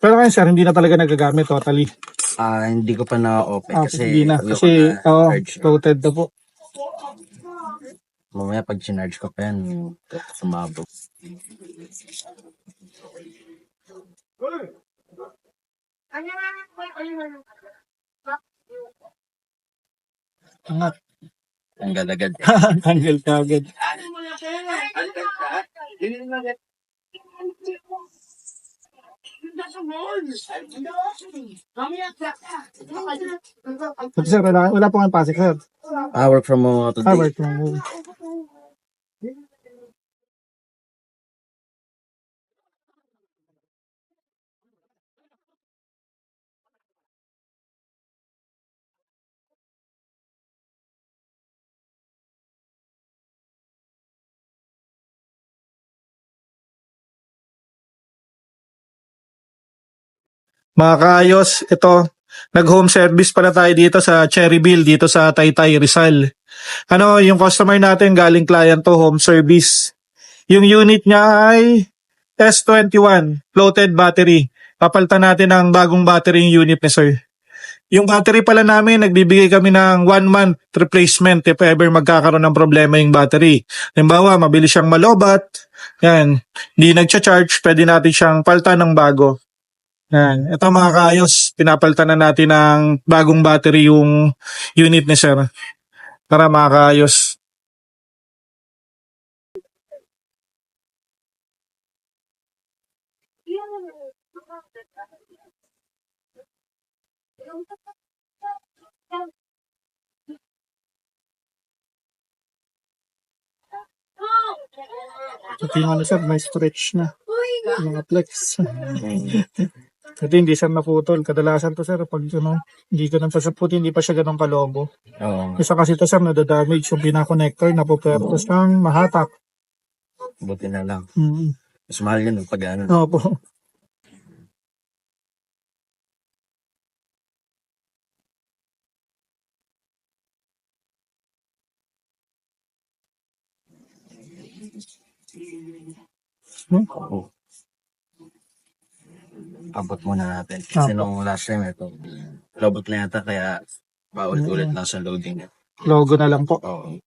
Pero ngayon sir, hindi na talaga nagagamit totally. Hindi ko pa na-open kasi hindi na. ayoko Kasi, charge. loaded na po. Mamaya pag sinarge ko pa yan, sumabog. Angat. Tanggal agad. Tanggal ka agad. But sir, wala po kang pasok sir. Work from home ako today. Work from home. Mga kaayos, ito, nag-home service pala tayo dito sa Cherryville, dito sa Taytay, Rizal. Yung customer natin, galing client to, home service. Yung unit niya ay S21, floated battery. Papalitan natin ng bagong battery yung unit ni sir. Yung battery pala namin, nagbibigay kami ng 1 month replacement if ever magkakaroon ng problema yung battery. Halimbawa, mabilis siyang malobat, yan, hindi nagcha-charge, pwede natin siyang palitan ng bago. Yan. Ito mga kaayos, pinapalitan na natin ng bagong battery yung unit ni sir. Tara mga kaayos. Ito yung sir, may stretch na. Mga flex. Kasi hindi siya naputol. Kadalasan to sir, pag hindi ko nang pasaputi, hindi pa siya ganun kalobo. Oo. Isa kasi to sir, nadadamage yung pinaka-connector na pupertos ng mahatak. Buti na lang. Mm. Mas mahal yun pag ano. Opo. Oo. Abot muna natin. Kasi nung last time ito, robot na yata kaya paulit-ulit lang sa loading. Logo na lang po. Oo.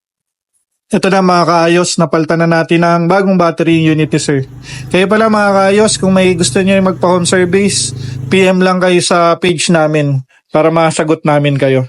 Ito na mga kaayos, napalitan na natin ang bagong battery unit ni sir. Kaya pala mga kaayos, kung may gusto nyo magpa-home service, PM lang kayo sa page namin para masagot namin kayo.